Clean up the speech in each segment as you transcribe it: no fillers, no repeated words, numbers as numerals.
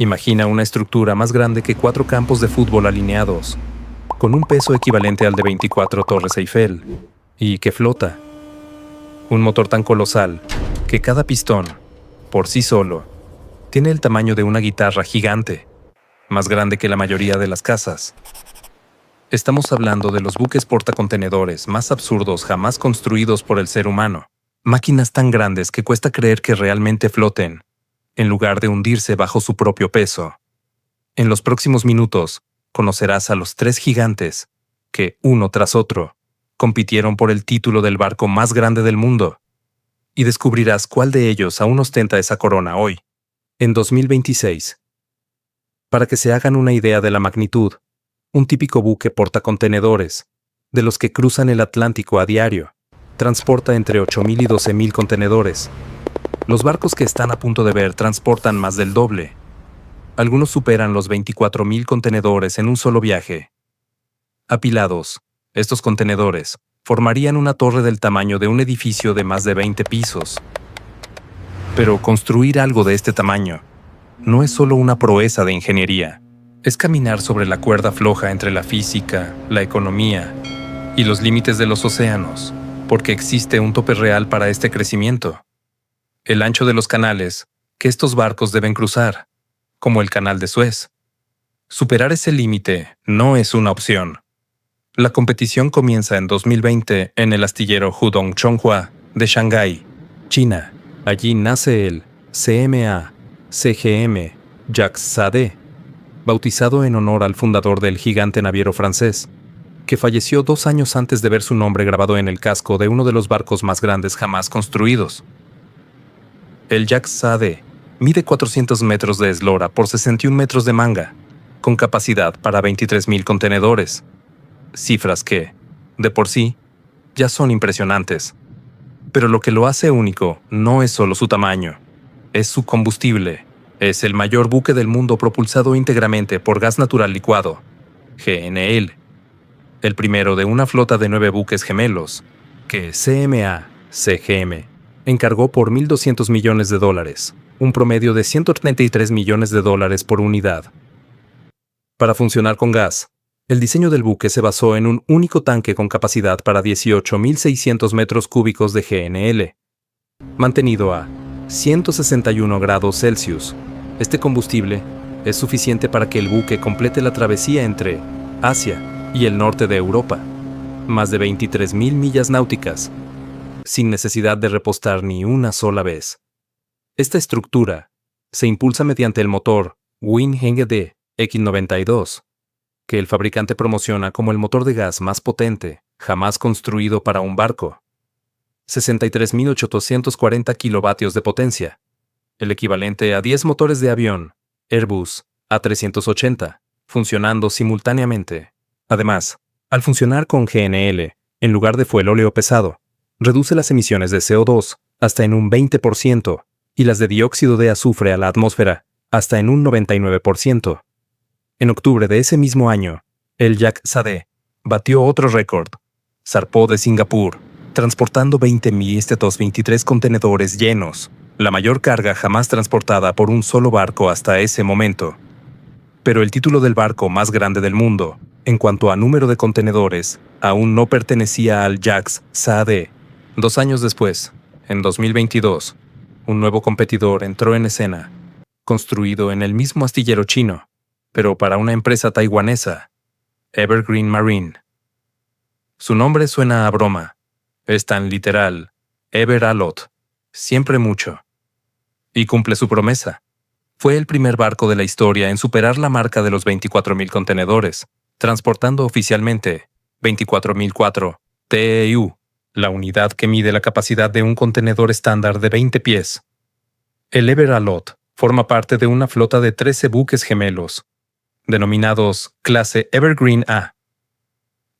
Imagina una estructura más grande que 4 campos de fútbol alineados, con un peso equivalente al de 24 Torres Eiffel, y que flota. Un motor tan colosal que cada pistón, por sí solo, tiene el tamaño de una guitarra gigante, más grande que la mayoría de las casas. Estamos hablando de los buques portacontenedores más absurdos jamás construidos por el ser humano. Máquinas tan grandes que cuesta creer que realmente floten, en lugar de hundirse bajo su propio peso. En los próximos minutos, conocerás a los 3 gigantes que, uno tras otro, compitieron por el título del barco más grande del mundo. Y descubrirás cuál de ellos aún ostenta esa corona hoy, en 2026. Para que se hagan una idea de la magnitud, un típico buque portacontenedores, de los que cruzan el Atlántico a diario, transporta entre 8.000 y 12.000 contenedores. Los barcos que están a punto de ver transportan más del doble. Algunos superan los 24.000 contenedores en un solo viaje. Apilados, estos contenedores formarían una torre del tamaño de un edificio de más de 20 pisos. Pero construir algo de este tamaño no es solo una proeza de ingeniería. Es caminar sobre la cuerda floja entre la física, la economía y los límites de los océanos, porque existe un tope real para este crecimiento. El ancho de los canales que estos barcos deben cruzar, como el Canal de Suez. Superar ese límite no es una opción. La competición comienza en 2020 en el astillero Hudong Chonghua de Shanghái, China. Allí nace el CMA-CGM Jacques Sade, bautizado en honor al fundador del gigante naviero francés, que falleció 2 años antes de ver su nombre grabado en el casco de uno de los barcos más grandes jamás construidos. El Jacques Sade mide 400 metros de eslora por 61 metros de manga, con capacidad para 23.000 contenedores. Cifras que, de por sí, ya son impresionantes. Pero lo que lo hace único no es solo su tamaño, es su combustible. Es el mayor buque del mundo propulsado íntegramente por gas natural licuado, GNL. El primero de una flota de 9 buques gemelos, que CMA-CGM encargó por $1.200 millones, un promedio de $133 millones por unidad. Para funcionar con gas, el diseño del buque se basó en un único tanque con capacidad para 18.600 metros cúbicos de GNL, mantenido a 161 grados Celsius. Este combustible es suficiente para que el buque complete la travesía entre Asia y el norte de Europa, más de 23.000 millas náuticas, sin necesidad de repostar ni una sola vez. Esta estructura se impulsa mediante el motor WinHengde X92, que el fabricante promociona como el motor de gas más potente jamás construido para un barco. 63.840 kilovatios de potencia, el equivalente a 10 motores de avión Airbus A380, funcionando simultáneamente. Además, al funcionar con GNL, en lugar de fuel óleo pesado, reduce las emisiones de CO2 hasta en un 20% y las de dióxido de azufre a la atmósfera hasta en un 99%. En octubre de ese mismo año, el Jacques Sade batió otro récord. Zarpó de Singapur, transportando 20.223 contenedores llenos, la mayor carga jamás transportada por un solo barco hasta ese momento. Pero el título del barco más grande del mundo, en cuanto a número de contenedores, aún no pertenecía al Jacques Sade. 2 años después, en 2022, un nuevo competidor entró en escena, construido en el mismo astillero chino, pero para una empresa taiwanesa, Evergreen Marine. Su nombre suena a broma. Es tan literal, Ever a lot, siempre mucho. Y cumple su promesa. Fue el primer barco de la historia en superar la marca de los 24.000 contenedores, transportando oficialmente 24.004 TEU, la unidad que mide la capacidad de un contenedor estándar de 20 pies. El Ever a lot forma parte de una flota de 13 buques gemelos, denominados clase Evergreen A.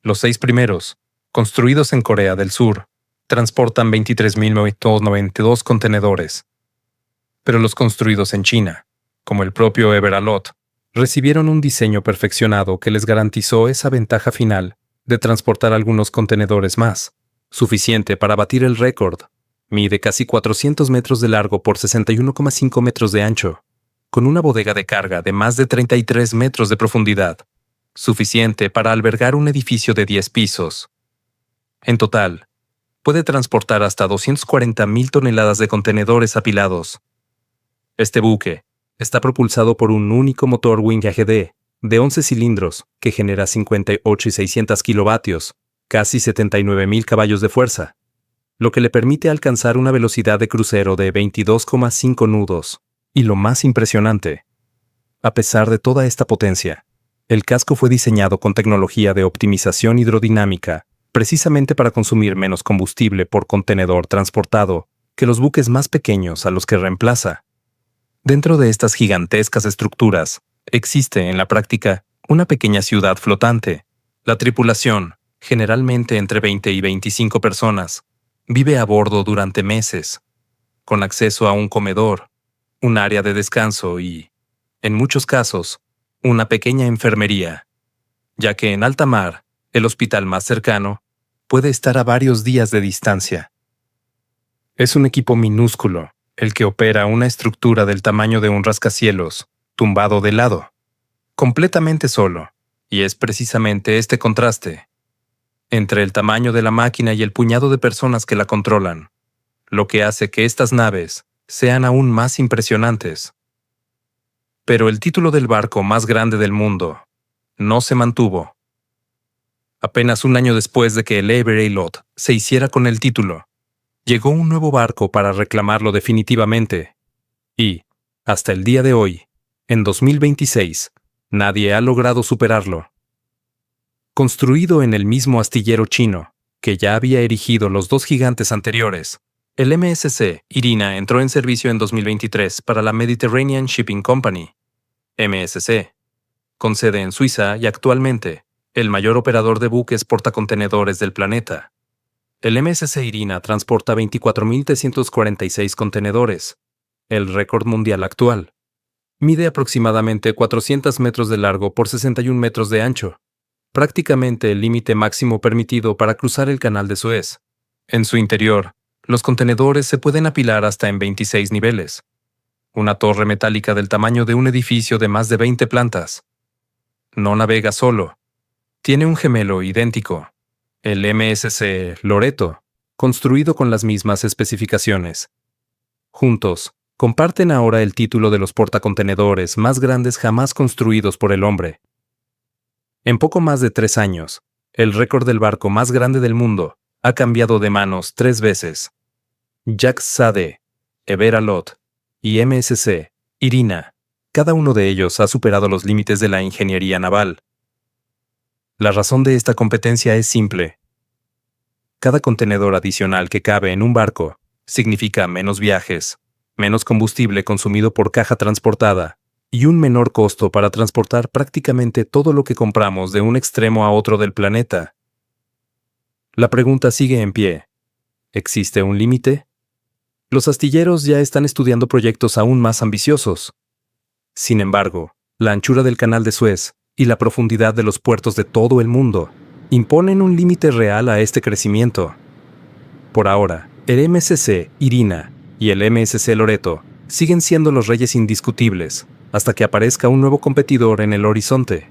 Los 6 primeros, construidos en Corea del Sur, transportan 23.992 contenedores. Pero los construidos en China, como el propio Ever a lot, recibieron un diseño perfeccionado que les garantizó esa ventaja final de transportar algunos contenedores más, suficiente para batir el récord. Mide casi 400 metros de largo por 61,5 metros de ancho, con una bodega de carga de más de 33 metros de profundidad, suficiente para albergar un edificio de 10 pisos. En total, puede transportar hasta 240.000 toneladas de contenedores apilados. Este buque está propulsado por un único motor Wing AGD de 11 cilindros que genera 58.600 kilovatios, casi 79.000 caballos de fuerza, lo que le permite alcanzar una velocidad de crucero de 22,5 nudos. Y lo más impresionante, a pesar de toda esta potencia, el casco fue diseñado con tecnología de optimización hidrodinámica, precisamente para consumir menos combustible por contenedor transportado que los buques más pequeños a los que reemplaza. Dentro de estas gigantescas estructuras, existe en la práctica una pequeña ciudad flotante. La tripulación, generalmente entre 20 y 25 personas, vive a bordo durante meses, con acceso a un comedor, un área de descanso y, en muchos casos, una pequeña enfermería, ya que en alta mar, el hospital más cercano puede estar a varios días de distancia. Es un equipo minúsculo el que opera una estructura del tamaño de un rascacielos, tumbado de lado, completamente solo, y es precisamente este contraste entre el tamaño de la máquina y el puñado de personas que la controlan, lo que hace que estas naves sean aún más impresionantes. Pero el título del barco más grande del mundo no se mantuvo. Apenas un año después de que el Avery Lot se hiciera con el título, llegó un nuevo barco para reclamarlo definitivamente. Y, hasta el día de hoy, en 2026, nadie ha logrado superarlo. Construido en el mismo astillero chino, que ya había erigido los dos gigantes anteriores, el MSC Irina entró en servicio en 2023 para la Mediterranean Shipping Company, MSC, con sede en Suiza y actualmente el mayor operador de buques portacontenedores del planeta. El MSC Irina transporta 24.346 contenedores, el récord mundial actual. Mide aproximadamente 400 metros de largo por 61 metros de ancho, prácticamente el límite máximo permitido para cruzar el Canal de Suez. En su interior, los contenedores se pueden apilar hasta en 26 niveles. Una torre metálica del tamaño de un edificio de más de 20 plantas. No navega solo. Tiene un gemelo idéntico, el MSC Loreto, construido con las mismas especificaciones. Juntos, comparten ahora el título de los portacontenedores más grandes jamás construidos por el hombre. En poco más de 3 años, el récord del barco más grande del mundo ha cambiado de manos 3 veces. Jacques Sade, Evera Lot y MSC Irina, cada uno de ellos ha superado los límites de la ingeniería naval. La razón de esta competencia es simple. Cada contenedor adicional que cabe en un barco significa menos viajes, menos combustible consumido por caja transportada y un menor costo para transportar prácticamente todo lo que compramos de un extremo a otro del planeta. La pregunta sigue en pie. ¿Existe un límite? Los astilleros ya están estudiando proyectos aún más ambiciosos. Sin embargo, la anchura del Canal de Suez y la profundidad de los puertos de todo el mundo imponen un límite real a este crecimiento. Por ahora, el MSC Irina y el MSC Loreto siguen siendo los reyes indiscutibles hasta que aparezca un nuevo competidor en el horizonte.